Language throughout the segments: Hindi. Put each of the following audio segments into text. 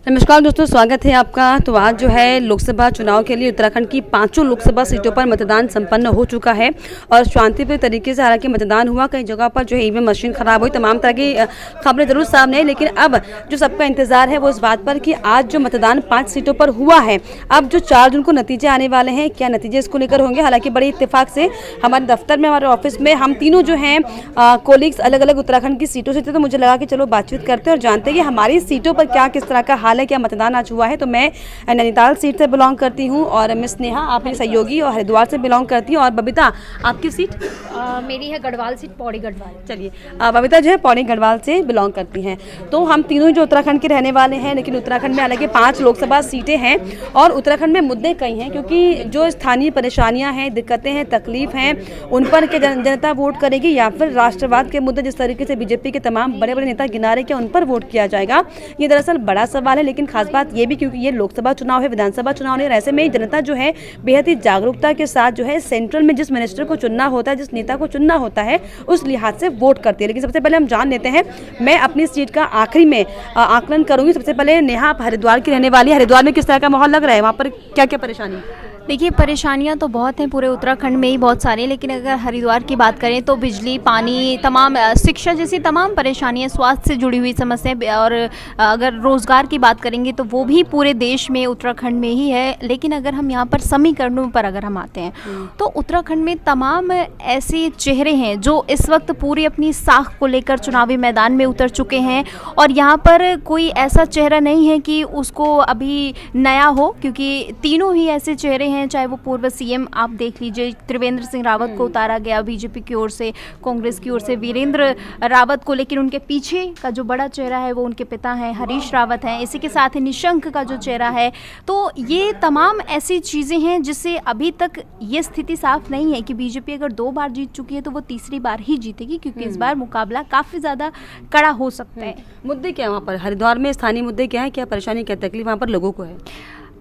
नमस्कार दोस्तों, स्वागत है आपका। तो आज जो है लोकसभा चुनाव के लिए उत्तराखंड की 5 लोकसभा सीटों पर मतदान संपन्न हो चुका है और शांतिपूर्ण तरीके से हालांकि मतदान हुआ। कई जगह पर जो है ईवीएम मशीन खराब हुई, तमाम तरह की खबरें जरूर सामने आई, लेकिन अब जो सबका इंतजार है वो इस बात पर कि आज जो मतदान 5 सीटों पर हुआ है, अब जो 4 जून को नतीजे आने वाले हैं, क्या नतीजे इसको लेकर होंगे। हालांकि बड़े इत्तेफाक से हमारे दफ्तर में, हमारे ऑफिस में हम तीनों जो हैं कोलीग्स अलग अलग उत्तराखंड की सीटों से थे, तो मुझे लगा कि चलो बातचीत करते हैं और जानते हैं कि हमारी सीटों पर क्या किस तरह का हाल है, क्या मतदान आज हुआ है। तो मैं नैनीताल सीट से बिलोंग करती हूँ और मिस नेहा आप मेरी सहयोगी और हरिद्वार से बिलोंग करती हूँ। और बबीता आपकी सीट? मेरी है गढ़वाल सीट, पौड़ी गढ़वाल। चलिए, बबीता जो है पौड़ी गढ़वाल से बिलोंग करती हैं। तो हम तीनों जो उत्तराखंड के रहने वाले हैं, लेकिन उत्तराखंड में हालांकि 5 लोकसभा सीटें हैं और उत्तराखंड में मुद्दे कई हैं, क्योंकि जो स्थानीय परेशानियां हैं, दिक्कतें हैं, तकलीफ हैं, उन पर के जनता वोट करेगी या फिर राष्ट्रवाद के मुद्दे जिस तरीके से बीजेपी के तमाम बड़े बड़े नेता गिना रहे, क्या उन पर वोट किया जाएगा। ये दरअसल बड़ा सवाल है। लेकिन खास बात ये भी, क्योंकि ये लोकसभा चुनाव है, विधानसभा चुनाव नहीं, और ऐसे में जनता जो है बेहद ही जागरूकता के साथ जो है सेंट्रल में जिस मिनिस्टर को चुनना होता है, जिस नेता को चुनना होता है, उस लिहाज से वोट करती है। लेकिन सबसे पहले हम जान लेते हैं, मैं अपनी सीट का आखिरी में आकलन करूंगी। सबसे पहले नेहा, आप हरिद्वार की रहने वाली है, हरिद्वार में किस तरह का माहौल लग रहा है, वहाँ पर क्या क्या परेशानी है? देखिए, परेशानियां तो बहुत हैं, पूरे उत्तराखंड में ही बहुत सारी, लेकिन अगर हरिद्वार की बात करें तो बिजली, पानी, तमाम शिक्षा जैसी तमाम परेशानियां, स्वास्थ्य से जुड़ी हुई समस्याएं, और अगर रोज़गार की बात करेंगे तो वो भी पूरे देश में उत्तराखंड में ही है। लेकिन अगर हम यहाँ पर समीकरणों पर अगर हम आते हैं तो उत्तराखंड में तमाम ऐसे चेहरे हैं जो इस वक्त पूरी अपनी साख को लेकर चुनावी मैदान में उतर चुके हैं, और यहाँ पर कोई ऐसा चेहरा नहीं है कि उसको अभी नया हो, क्योंकि तीनों ही ऐसे चेहरे हैं। चाहे वो पूर्व सीएम आप देख लीजिए, त्रिवेंद्र सिंह रावत को उतारा गया बीजेपी की ओर से, कांग्रेस की ओर से वीरेंद्र रावत को, लेकिन उनके पीछे का जो बड़ा चेहरा है वो उनके पिता हैं हरीश रावत हैं। इसी के साथ ही निशंक का जो चेहरा है, तो ये तमाम ऐसी चीज़ें हैं जिससे अभी तक ये स्थिति साफ नहीं है कि बीजेपी अगर 2 बार जीत चुकी है तो वो तीसरी बार ही जीतेगी, क्योंकि इस बार मुकाबला काफ़ी ज़्यादा कड़ा हो सकता है। मुद्दे क्या है वहाँ पर हरिद्वार में, स्थानीय मुद्दे क्या है, क्या परेशानी, क्या तकलीफ वहाँ पर लोगों को है?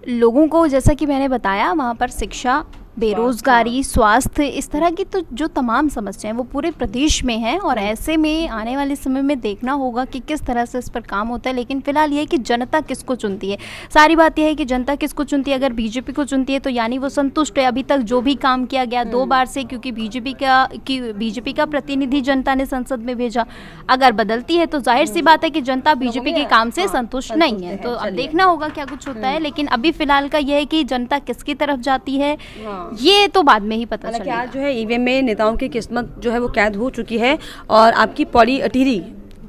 लोगों को, जैसा कि मैंने बताया, वहाँ पर शिक्षा, बेरोजगारी, स्वास्थ्य, इस तरह की तो जो तमाम समस्याएं वो पूरे प्रदेश में हैं, और ऐसे में आने वाले समय में देखना होगा कि किस तरह से इस पर काम होता है। लेकिन फिलहाल ये है कि जनता किसको चुनती है। सारी बात यह है कि जनता किसको चुनती है। अगर बीजेपी को चुनती है तो यानी वो संतुष्ट है अभी तक जो भी काम किया गया 2 बार से, क्योंकि बीजेपी का प्रतिनिधि जनता ने संसद में भेजा। अगर बदलती है तो जाहिर सी बात है कि जनता बीजेपी के काम से संतुष्ट नहीं है। तो अब देखना होगा क्या कुछ होता है। लेकिन अभी फिलहाल का यह है कि जनता किसकी तरफ जाती है ये तो बाद में ही पता चलेगा। आज जो है ईवीएम में नेताओं की किस्मत जो है वो कैद हो चुकी है। और आपकी पौड़ी टिहरी,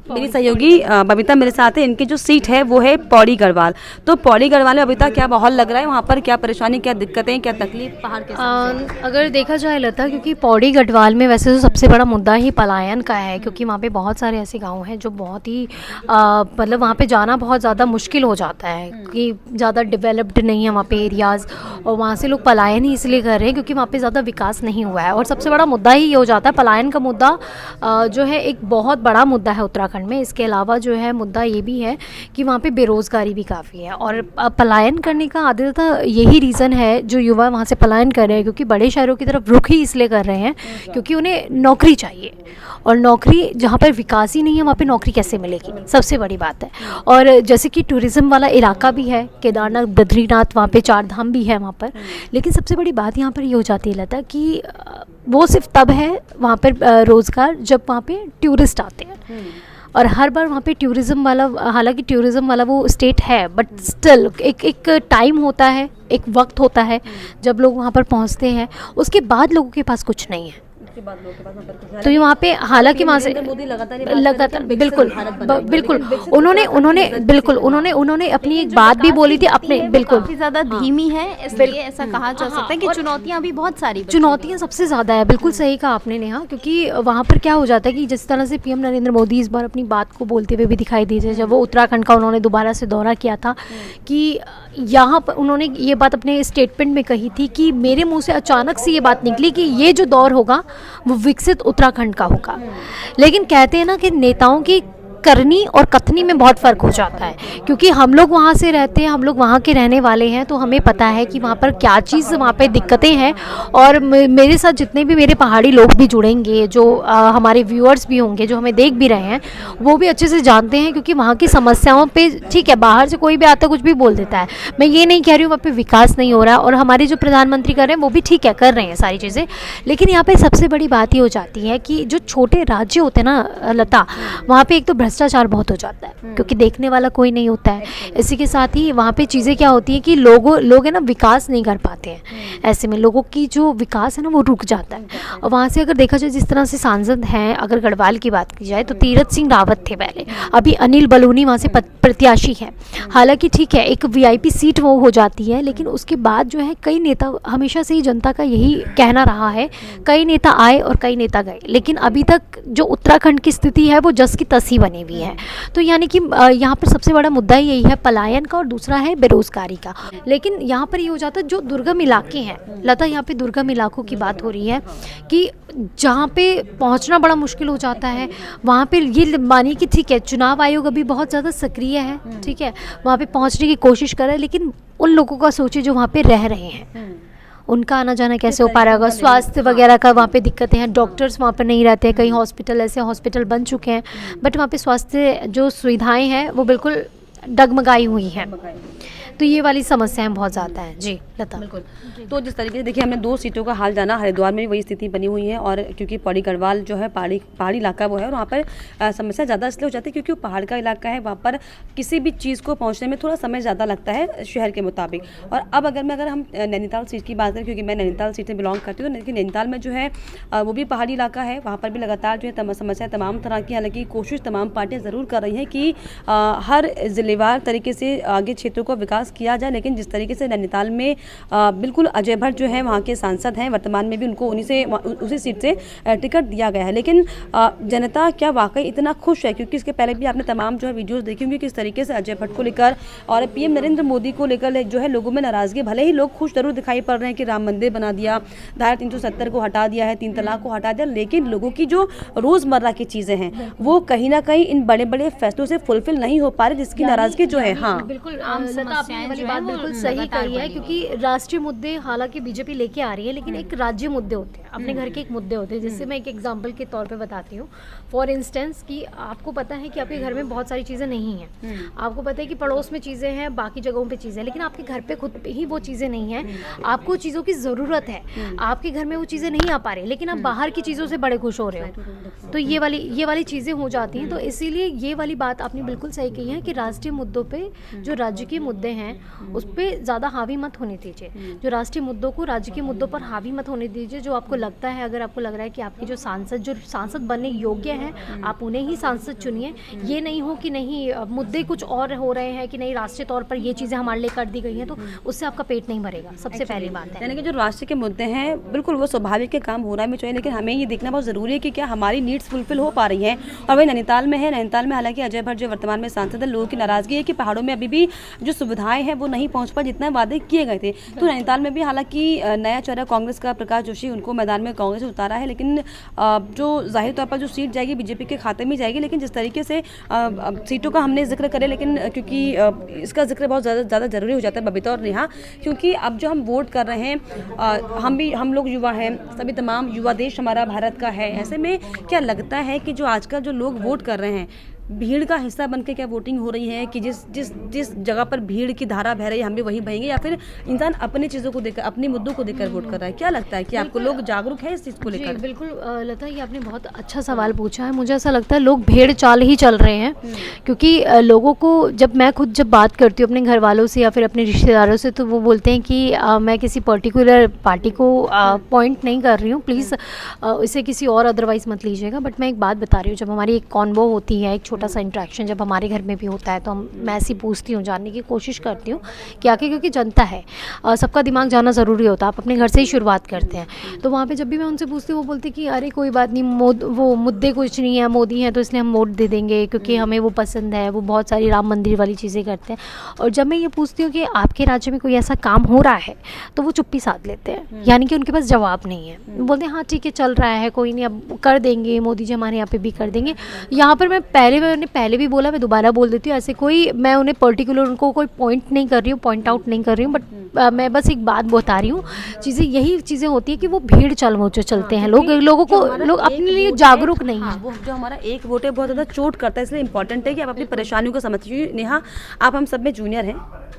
मेरी सहयोगी बबीता मेरे साथ है, इनकी जो सीट है वो है पौड़ी गढ़वाल। तो पौड़ी गढ़वाल में बबीता क्या माहौल लग रहा है, वहाँ पर क्या परेशानी, क्या दिक्कतें, क्या तकलीफ, पहाड़ के अगर देखा जाए लता, क्योंकि पौड़ी गढ़वाल में वैसे तो सबसे बड़ा मुद्दा ही पलायन का है, क्योंकि वहाँ पे बहुत सारे ऐसे गांव हैं जो बहुत ही मतलब वहाँ पे जाना बहुत ज़्यादा मुश्किल हो जाता है, कि ज़्यादा डेवलप्ड नहीं है वहाँ पे एरियाज़, और वहाँ से लोग पलायन ही इसलिए कर रहे हैं क्योंकि वहाँ पे ज़्यादा विकास नहीं हुआ है। और सबसे बड़ा मुद्दा ही ये हो जाता है, पलायन का मुद्दा जो है एक बहुत बड़ा मुद्दा है उत्तराखंड में। इसके अलावा जो है मुद्दा ये भी है कि वहाँ पे बेरोज़गारी भी काफ़ी है, और पलायन करने का आदतः यही रीज़न है जो युवा वहाँ से पलायन कर रहे हैं, क्योंकि बड़े शहरों की तरफ रुख ही इसलिए कर रहे हैं क्योंकि उन्हें नौकरी चाहिए, और नौकरी जहाँ पर विकास ही नहीं है वहाँ पे नौकरी कैसे मिलेगी, सबसे बड़ी बात है। और जैसे कि टूरिज़्म वाला इलाका भी है, केदारनाथ, बद्रीनाथ, वहाँ पे 4 धाम भी है वहाँ पर। लेकिन सबसे बड़ी बात यहाँ पर ये हो जाती है लता कि वो सिर्फ तब है वहाँ पर रोज़गार जब वहाँ पे टूरिस्ट आते हैं, और हर बार वहाँ पे टूरिज़्म वाला, हालांकि टूरिज़्म वाला वो स्टेट है, बट स्टिल एक टाइम होता है, एक वक्त होता है जब लोग वहाँ पर पहुँचते हैं, उसके बाद लोगों के पास कुछ नहीं है। तो ये वहाँ पे, हालांकि वहाँ से लगातार उन्होंने अपनी एक बात भी बोली थी अपने, बिल्कुल काफी ज्यादा धीमी है, इसलिए ऐसा कहा जा सकता है कि चुनौतियां भी बहुत सारी, चुनौतियां सबसे ज़्यादा है। बिल्कुल सही कहा आपने नेहा, क्योंकि वहाँ पर क्या हो जाता है कि जिस तरह से पीएम नरेंद्र मोदी इस बार अपनी बात को बोलते हुए भी दिखाई दी थे, जब वो उत्तराखंड का उन्होंने दोबारा से दौरा किया था, कि यहाँ पर उन्होंने ये बात अपने स्टेटमेंट में कही थी कि मेरे मुंह से अचानक से ये बात निकली कि ये जो दौर होगा वो विकसित उत्तराखंड का होगा। लेकिन कहते हैं ना कि नेताओं की करनी और कथनी में बहुत फ़र्क हो जाता है, क्योंकि हम लोग वहाँ से रहते हैं, हम लोग वहाँ के रहने वाले हैं, तो हमें पता है कि वहाँ पर क्या चीज़, वहाँ पे दिक्कतें हैं। और मेरे साथ जितने भी मेरे पहाड़ी लोग भी जुड़ेंगे, जो हमारे व्यूअर्स भी होंगे, जो हमें देख भी रहे हैं, वो भी अच्छे से जानते हैं, क्योंकि वहाँ की समस्याओं पे, ठीक है बाहर से कोई भी आता कुछ भी बोल देता है, मैं ये नहीं कह रही हूँ वहाँ पे विकास नहीं हो रहा, और हमारे जो प्रधानमंत्री कर रहे हैं वो भी ठीक है, कर रहे हैं सारी चीज़ें, लेकिन यहाँ पे सबसे बड़ी बात ये हो जाती है कि जो छोटे राज्य होते हैं ना लता, वहाँ पे एक तो भ्रष्टाचार बहुत हो जाता है, क्योंकि देखने वाला कोई नहीं होता है। इसी के साथ ही वहाँ पे चीज़ें क्या होती हैं कि लोग है ना विकास नहीं कर पाते हैं, ऐसे में लोगों की जो विकास है ना वो रुक जाता है। और वहाँ से अगर देखा जाए जिस तरह से सांसद हैं, अगर गढ़वाल की बात की जाए तो तीरथ सिंह रावत थे पहले, अभी अनिल बलूनी वहाँ से प्रत्याशी हैं। हालांकि ठीक है एक वीआईपी सीट वो हो जाती है, लेकिन उसके बाद जो है कई नेता, हमेशा से ही जनता का यही कहना रहा है, कई नेता आए और कई नेता गए, लेकिन अभी तक जो उत्तराखंड की स्थिति है वो जस की तस ही बनी हुई है। तो यानी कि यहाँ पर सबसे बड़ा मुद्दा यही है पलायन का, और दूसरा है बेरोजगारी का। लेकिन यहाँ पर ये हो जाता है जो दुर्गम इलाके हैं लता, यहाँ पे दुर्गम इलाकों की बात हो रही है कि जहाँ पे पहुँचना बड़ा मुश्किल हो जाता है, वहाँ पे ये मानिए कि ठीक है चुनाव आयोग अभी बहुत ज़्यादा सक्रिय है, ठीक है वहाँ पे पहुँचने की कोशिश कर रहा है, लेकिन उन लोगों का सोचिए जो वहाँ पे रह रहे हैं, उनका आना जाना कैसे हो पा रहा होगा, स्वास्थ्य वगैरह का वहाँ पे दिक्कतें हैं, डॉक्टर्स वहाँ पे नहीं रहते हैं, कई हॉस्पिटल ऐसे हॉस्पिटल बन चुके हैं, बट वहाँ पे स्वास्थ्य जो सुविधाएं हैं वो बिल्कुल डगमगाई हुई हैं। तो ये वाली समस्याएं बहुत ज़्यादा हैं। जी लता, बिल्कुल। तो जिस तरीके से देखिए हमने 2 सीटों का हाल जाना, हरिद्वार में भी वही स्थिति बनी हुई है, और क्योंकि पौड़ी गढ़वाल जो है पहाड़ी इलाका वो है, और वहाँ पर समस्या ज़्यादा इसलिए हो जाती है क्योंकि वो पहाड़ का इलाका है, वहाँ पर किसी भी चीज़ को पहुँचने में थोड़ा समय ज़्यादा लगता है शहर के मुताबिक। और अब अगर हम नैनीताल सीट की बात करें, क्योंकि मैं नैनीताल सीट से बिलोंग करती हूँ, लेकिन नैनीताल में जो है वो भी पहाड़ी इलाका है, वहाँ पर भी लगातार जो है समस्या तमाम तरह की, हालांकि कोशिश तमाम पार्टियाँ ज़रूर कर रही हैं कि हर ज़िलेवार तरीके से आगे क्षेत्रों को विकास किया जाए, लेकिन जिस तरीके से नैनीताल में बिल्कुल अजय भट्ट जो है वहाँ के सांसद हैं, वर्तमान में भी उनको उसी सीट से टिकट दिया गया है, लेकिन जनता क्या वाकई इतना खुश है? क्योंकि इसके पहले भी आपने तमाम जो है वीडियोस देखी होंगी किस तरीके से अजय भट्ट को लेकर और पीएम नरेंद्र मोदी को लेकर जो है लोगों में नाराजगी, भले ही लोग खुश जरूर दिखाई पड़ रहे हैं कि राम मंदिर बना दिया, धारा 370 को हटा दिया है, 3 तलाक को हटा दिया, लेकिन लोगों की जो रोजमर्रा की चीजें हैं वो कहीं ना कहीं इन बड़े बड़े फैसलों से फुलफिल नहीं हो पा रही, जिसकी नाराजगी जो है। हाँ बिल्कुल आपने वाली बात बिल्कुल सही कही है, क्योंकि राष्ट्रीय मुद्दे हालांकि बीजेपी लेके आ रही है, लेकिन एक राज्य मुद्दे होते हैं, अपने घर के एक मुद्दे होते हैं। जिससे मैं एक एग्जांपल के तौर पे बताती हूँ, फॉर इंस्टेंस कि आपको पता है कि आपके घर में बहुत सारी चीज़ें नहीं हैं, आपको पता है कि पड़ोस में चीज़ें हैं, बाकी जगहों पे चीज़ें हैं, लेकिन आपके घर पे खुद पे ही वो चीज़ें नहीं हैं, आपको चीज़ों की ज़रूरत है, आपके घर में वो चीज़ें नहीं आ पा रही, लेकिन आप बाहर की चीज़ों से बड़े खुश हो रहे हो, तो ये वाली चीज़ें हो जाती हैं। तो इसीलिए ये वाली बात आपने बिल्कुल सही कही है कि राष्ट्रीय मुद्दों पे जो राज्य के मुद्दे हैं उस पर ज़्यादा हावी मत होने दीजिए, जो राष्ट्रीय मुद्दों को राज्य के मुद्दों पर हावी मत होने दीजिए। जो आपको लगता है, अगर आपको लग रहा है कि आपके जो सांसद बनने योग्य हैं, आप उन्हें ही सांसद चुनिए। ये नहीं हो कि नहीं मुद्दे कुछ और हो रहे हैं कि नहीं राष्ट्रीय तौर पर ये चीज़ें हमारे लिए कर दी गई हैं, तो उससे आपका पेट नहीं भरेगा, सबसे पहली बात है। यानी कि जो राष्ट्र के मुद्दे हैं बिल्कुल वो स्वाभाविक के काम होना भी चाहिए, लेकिन हमें ये देखना बहुत ज़रूरी है कि क्या हमारी नीड्स फुलफिल हो पा रही हैं। और वही नैनीताल में है, नैनीताल में हालांकि अजय भट्ट जो वर्तमान में सांसद है, लोगों की नाराजगी है कि पहाड़ों में अभी भी जो सुविधाएं हैं वो नहीं पहुंच पाए जितना वादे किए गए थे। तो नैनीताल में भी हालांकि नया चेहरा कांग्रेस का प्रकाश जोशी, उनको मैदान में कांग्रेस उतारा है, लेकिन जो जाहिर तौर पर जो सीट जाएगी बीजेपी के खाते में जाएगी। लेकिन जिस तरीके से सीटों का हमने जिक्र करे, लेकिन क्योंकि इसका जिक्र बहुत ज़्यादा ज़रूरी हो जाता है बबीता और नेहा, क्योंकि अब जो हम वोट कर रहे हैं, हम लोग युवा हैं, सभी तमाम युवा देश हमारा भारत का है। ऐसे में क्या लगता है कि जो आजकल जो लोग वोट कर रहे हैं भीड़ का हिस्सा बनकर क्या वोटिंग हो रही है कि जिस जगह पर भीड़ की धारा बह रही है हम भी वहीं बहेंगे, या फिर इंसान अपनी चीज़ों को देखकर, अपने मुद्दों को देखकर वोट कर रहा है? क्या लगता है कि आपको लोग जागरूक है इस चीज़ को लेकर? बिल्कुल लता, ये आपने बहुत अच्छा सवाल पूछा है। मुझे ऐसा लगता है लोग भेड़ चाल ही चल रहे हैं, क्योंकि लोगों को जब बात करती हूँ अपने घर वालों से या फिर अपने रिश्तेदारों से, तो वो बोलते हैं कि मैं किसी पर्टिकुलर पार्टी को पॉइंट नहीं कर रही हूँ, प्लीज़ इसे किसी और अदरवाइज़ मत लीजिएगा। बट मैं एक बात बता रही हूँ, जब हमारी एक कॉन्वो होती है, एक छोटा सा इंटरेक्शन जब हमारे घर में भी होता है, तो मैं ऐसी पूछती हूँ, जानने की कोशिश करती हूँ कि आके, क्योंकि जनता है, सबका दिमाग जाना ज़रूरी होता है, आप अपने घर से ही शुरुआत करते हैं। तो वहाँ पे जब भी मैं उनसे पूछती हूँ वो बोलते कि अरे कोई बात नहीं, वो मुद्दे कुछ नहीं है, मोदी हैं तो इसलिए हम वोट दे देंगे क्योंकि हमें वो पसंद है, वो बहुत सारी राम मंदिर वाली चीज़ें करते हैं। और जब मैं ये पूछती हूँ कि आपके राज्य में कोई ऐसा काम हो रहा है, तो वो चुप्पी साध लेते हैं, यानी कि उनके पास जवाब नहीं है। बोलते हैं हाँ ठीक है चल रहा है, कोई नहीं, अब कर देंगे, मोदी जी हमारे यहाँ पे भी कर देंगे। यहाँ पर मैं पहले मैंने पहले भी बोला, मैं दोबारा बोल देती हूँ, ऐसे कोई मैं उन्हें पर्टिकुलर उनको कोई पॉइंट नहीं कर रही हूँ, पॉइंट आउट नहीं कर रही हूँ, बट मैं बस एक बात बता रही हूँ। चीज़ें यही चीज़ें होती है कि वो भीड़ चल वो जो चलते हैं लोगों को, लोग अपने लिए जागरूक नहीं है। वो जो हमारा एक वोट है बहुत ज़्यादा चोट करता है, इसलिए इंपॉर्टेंट है कि आप अपनी परेशानियों को समझिए। नेहा, आप हम सब में जूनियर हैं,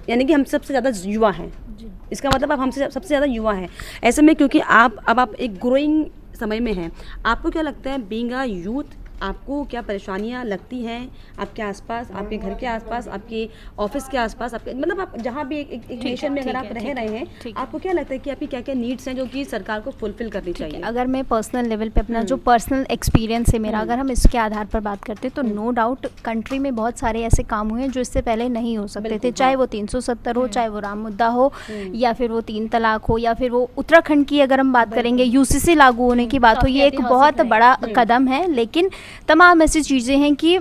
यानी कि हम सबसे ज़्यादा युवा हैं, इसका मतलब आप हमसे सबसे ज़्यादा युवा हैं। ऐसे में क्योंकि आप एक ग्रोइंग समय में हैं, आपको क्या लगता है बीइंग अ यूथ, आपको क्या परेशानियां लगती हैं आपके आसपास, आपके घर के आसपास, आपके ऑफिस के आसपास, आपके मतलब आप जहाँ भी एक नेशन में अगर आप रह रहे हैं, आपको क्या लगता है कि आपकी क्या क्या नीड्स हैं जो कि सरकार को फुलफिल करनी चाहिए? अगर मैं पर्सनल लेवल पे अपना जो पर्सनल एक्सपीरियंस है मेरा, अगर हम इसके आधार पर बात करते हैं तो नो डाउट कंट्री में बहुत सारे ऐसे काम हुए हैं जो इससे पहले नहीं हो सकते थे, चाहे वो 370 हो, चाहे वो राम मुद्दा हो, या फिर वो 3 तलाक हो, या फिर वो उत्तराखंड की अगर हम बात करेंगे यूसीसी लागू होने की बात हो, ये एक बहुत बड़ा कदम है। लेकिन तमाम ऐसी चीज़ें हैं कि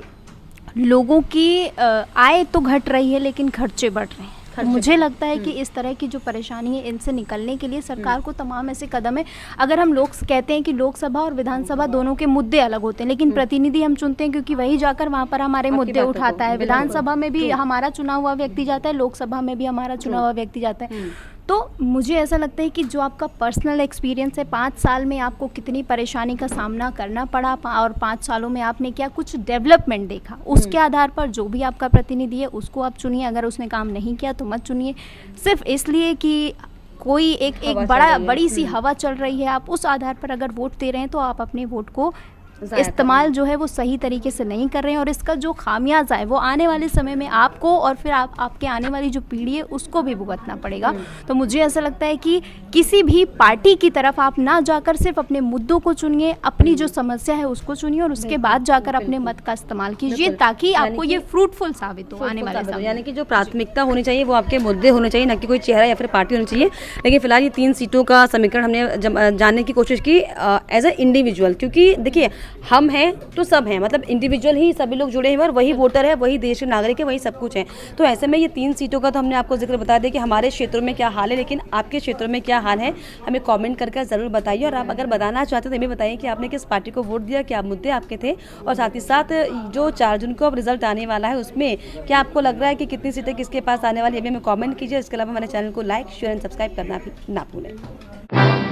लोगों की आय तो घट रही है लेकिन खर्चे बढ़ रहे हैं। मुझे लगता है कि इस तरह की जो परेशानी है इनसे निकलने के लिए सरकार को तमाम ऐसे कदम है। अगर हम लोग कहते हैं कि लोकसभा और विधानसभा दोनों के मुद्दे अलग होते हैं, लेकिन प्रतिनिधि हम चुनते हैं क्योंकि वही जाकर वहाँ पर हमारे मुद्दे उठाता है। विधानसभा में भी हमारा चुना हुआ व्यक्ति जाता है, लोकसभा में भी हमारा चुना हुआ व्यक्ति जाता है। तो मुझे ऐसा लगता है कि जो आपका पर्सनल एक्सपीरियंस है, 5 साल में आपको कितनी परेशानी का सामना करना पड़ा और 5 सालों में आपने क्या कुछ डेवलपमेंट देखा, उसके आधार पर जो भी आपका प्रतिनिधि है उसको आप चुनिए। अगर उसने काम नहीं किया तो मत चुनिए, सिर्फ इसलिए कि कोई एक बड़ी सी हवा चल रही है। आप उस आधार पर अगर वोट दे रहे हैं तो आप अपने वोट को इस्तेमाल जो है वो सही तरीके से नहीं कर रहे हैं, और इसका जो खामियाजा है वो आने वाले समय में आपको और फिर आपके आने वाली जो पीढ़ी है उसको भी भुगतना पड़ेगा। तो मुझे ऐसा लगता है कि किसी भी पार्टी की तरफ आप ना जाकर सिर्फ अपने मुद्दों को चुनिए, अपनी जो समस्या है उसको चुनिए और उसके बाद जाकर अपने मत का इस्तेमाल कीजिए, ताकि आपको ये फ्रूटफुल साबित हो आने वाले समय। यानी कि जो प्राथमिकता होनी चाहिए वो आपके मुद्दे होने चाहिए, न कि कोई चेहरा या फिर पार्टी होनी चाहिए। लेकिन फिलहाल ये 3 सीटों का समीकरण हमने जानने की कोशिश की एज ए इंडिविजुअल, क्योंकि देखिए हम हैं तो सब हैं, मतलब इंडिविजुअल ही सभी लोग जुड़े हैं और वही वोटर है, वही देश के नागरिक है, वही सब कुछ है। तो ऐसे में ये 3 सीटों का तो हमने आपको जिक्र बता दिया कि हमारे क्षेत्रों में क्या हाल है, लेकिन आपके क्षेत्रों में क्या हाल है हमें कमेंट करके ज़रूर बताइए। और आप अगर बताना चाहते तो हमें बताइए कि आपने किस पार्टी को वोट दिया, क्या मुद्दे आपके थे, और साथ ही साथ जो 4 जून को अब रिजल्ट आने वाला है उसमें क्या आपको लग रहा है कि कितनी सीटें किसके पास आने वाली है, हमें कमेंट कीजिए। इसके अलावा हमारे चैनल को लाइक, शेयर एंड सब्सक्राइब करना भी ना भूलें।